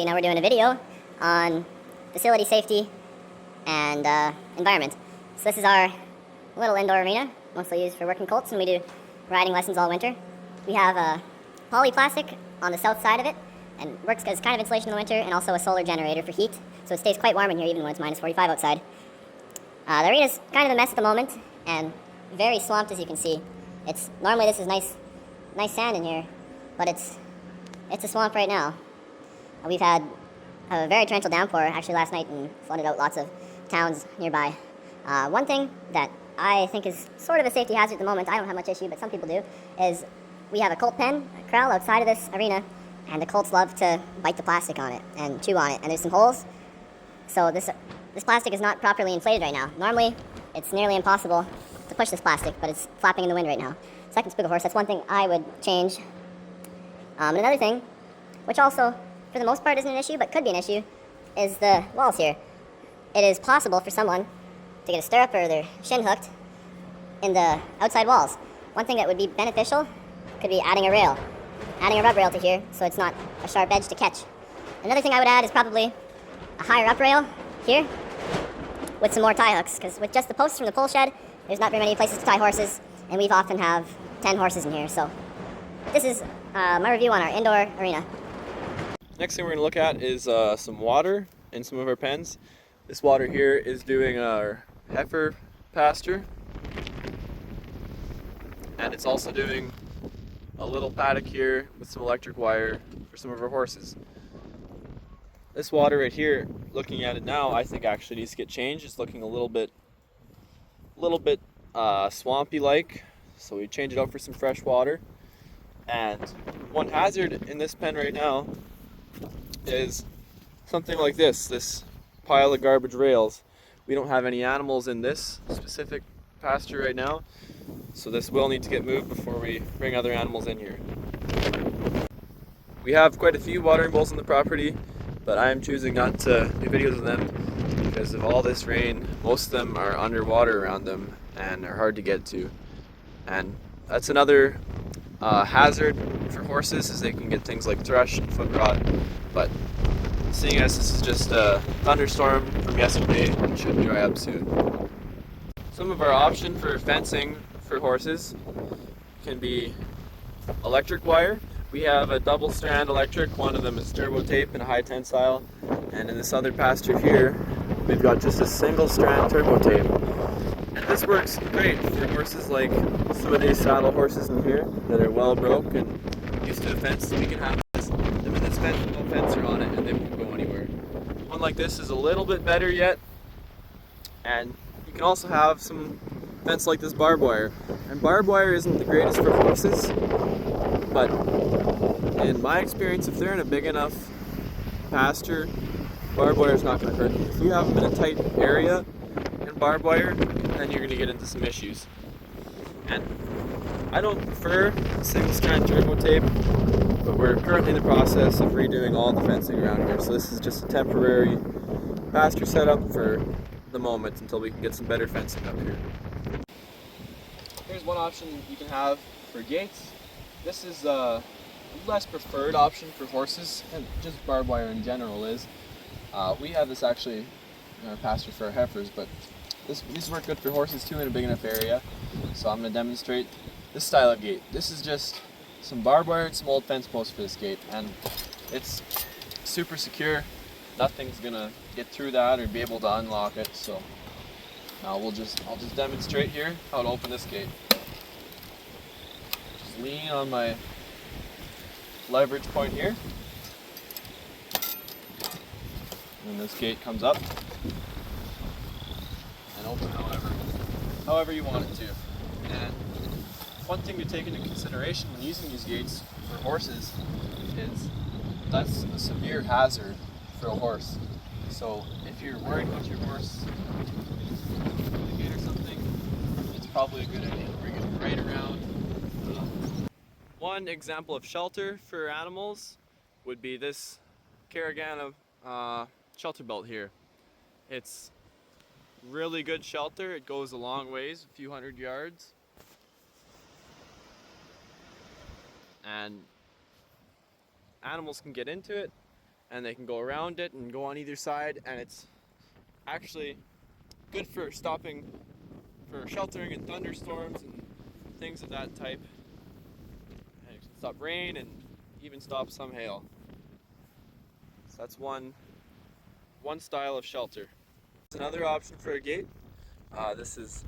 now we're doing a video on facility safety and environment. So this is our little indoor arena, mostly used for working colts, and we do riding lessons all winter. We have polyplastic on the south side of it, and works as kind of insulation in the winter, and also a solar generator for heat, so it stays quite warm in here even when it's minus 45 outside. The arena's kind of a mess at the moment, and very swamped, as you can see. Normally this is nice sand in here, but it's a swamp right now. We've had a very torrential downpour actually last night and flooded out lots of towns nearby. One thing that I think is sort of a safety hazard at the moment, I don't have much issue, but some people do, is we have a colt pen, a corral outside of this arena, and the colts love to bite the plastic on it and chew on it, and there's some holes. So this plastic is not properly inflated right now. Normally, it's nearly impossible to push this plastic, but it's flapping in the wind right now. Second spook of horse, that's one thing I would change. And another thing, which also, for the most part, isn't an issue, but could be an issue, is the walls here. It is possible for someone to get a stirrup or their shin hooked in the outside walls. One thing that would be beneficial could be adding a rub rail to here, so it's not a sharp edge to catch. Another thing I would add is probably a higher up rail here with some more tie hooks, because with just the posts from the pole shed, there's not very many places to tie horses, and we often have 10 horses in here. So this is my review on our indoor arena. Next thing we're going to look at is some water in some of our pens. This water here is doing our heifer pasture, and it's also doing a little paddock here with some electric wire for some of our horses. This water right here, looking at it now, I think actually needs to get changed. It's looking a little bit swampy like, so we change it out for some fresh water. And one hazard in this pen right now is something like this pile of garbage rails. We don't have any animals in this specific pasture right now, so this will need to get moved before we bring other animals in here. We have quite a few watering bowls on the property, but I am choosing not to do videos of them because of all this rain. Most of them are underwater around them and are hard to get to. And that's another hazard for horses, is they can get things like thrush and foot rot. But seeing as this is just a thunderstorm from yesterday, it should dry up soon. Some of our option for fencing for horses can be electric wire. We have a double strand electric, one of them is turbo tape and a high tensile, and in this other pasture here we've got just a single strand turbo tape. And this works great for horses like some of these saddle horses in here that are well broke and used to a fence. We can have them in this fence with no fencer on it and they won't go anywhere. One like this is a little bit better yet, and you can also have some fence like this barbed wire. And barbed wire isn't the greatest for horses, but in my experience, if they're in a big enough pasture, barbed wire is not going to hurt them. If you have them in a tight area in barbed wire, then you're going to get into some issues. And I don't prefer single strand turbo tape, but we're currently in the process of redoing all the fencing around here. So this is just a temporary pasture setup for the moment until we can get some better fencing up here. Here's one option you can have for gates. This is a less preferred option for horses, and just barbed wire in general is. We have this actually in our pasture for our heifers, but these work good for horses too in a big enough area. So I'm going to demonstrate this style of gate. This is just some barbed wire and some old fence posts for this gate, and it's super secure. Nothing's going to get through that or be able to unlock it. So I'll just demonstrate here how to open this gate. Just lean on my leverage point here, and this gate comes up and open however you want it to. And one thing to take into consideration when using these gates for horses is that's a severe hazard for a horse. So if you're worried about your horse in the gate or something, it's probably a good idea to bring it right around. One example of shelter for animals would be this Caragana shelter belt here. It's really good shelter. It goes a long ways, a few hundred yards. And animals can get into it and they can go around it and go on either side, and it's actually good for sheltering in thunderstorms and things of that type. And it can stop rain and even stop some hail. So that's one style of shelter. Another option for a gate. This is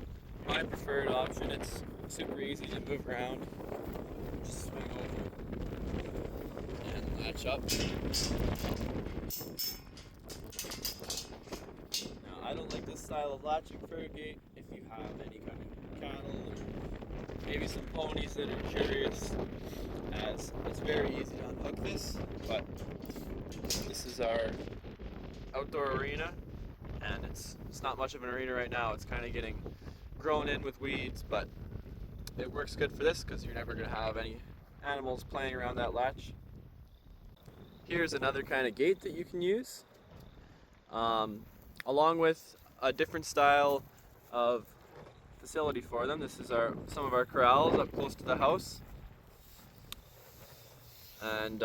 my preferred option. It's super easy to move around. Just swing over and latch up. Now, I don't like this style of latching for a gate if you have any kind of cattle or maybe some ponies that are curious, as it's very easy to unhook this. But this is our outdoor arena, and it's not much of an arena right now. It's kind of getting grown in with weeds, but it works good for this because you're never going to have any animals playing around that latch. Here's another kind of gate that you can use, along with a different style of facility for them. This is some of our corrals up close to the house, and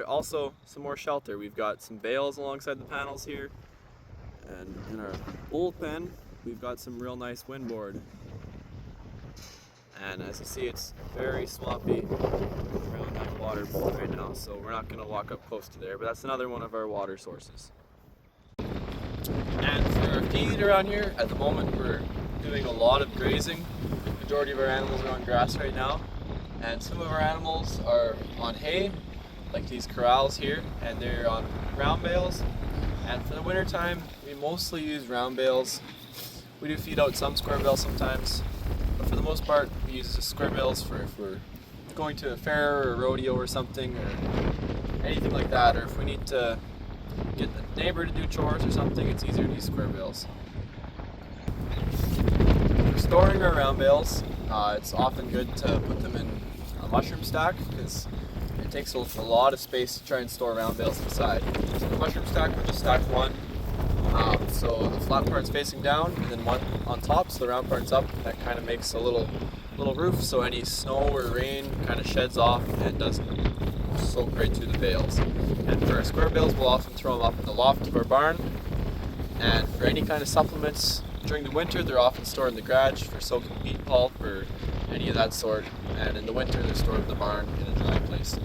also some more shelter. We've got some bales alongside the panels here, and in our old pen we've got some real nice windboard. And as you see, it's very swampy around that water right now, so we're not going to walk up close to there, but that's another one of our water sources. And for our feed around here, at the moment we're doing a lot of grazing. The majority of our animals are on grass right now, and some of our animals are on hay, like these corrals here, and they're on round bales. And for the winter time, we mostly use round bales. We do feed out some square bales sometimes, but for the most part, we use the square bales for if we're going to a fair or a rodeo or something, or anything like that, or if we need to get the neighbor to do chores or something, it's easier to use square bales. For storing our round bales, it's often good to put them in a mushroom stack because it takes a lot of space to try and store round bales inside. So the mushroom stack, we just stack one, so the flat part's facing down, and then one on top, so the round part's up. That kind of makes a little roof, so any snow or rain kind of sheds off and doesn't soak right through the bales. And for our square bales, we'll often throw them up in the loft of our barn. And for any kind of supplements during the winter, they're often stored in the garage for soaking beet pulp or any of that sort. And in the winter, they're stored in the barn in a dry place.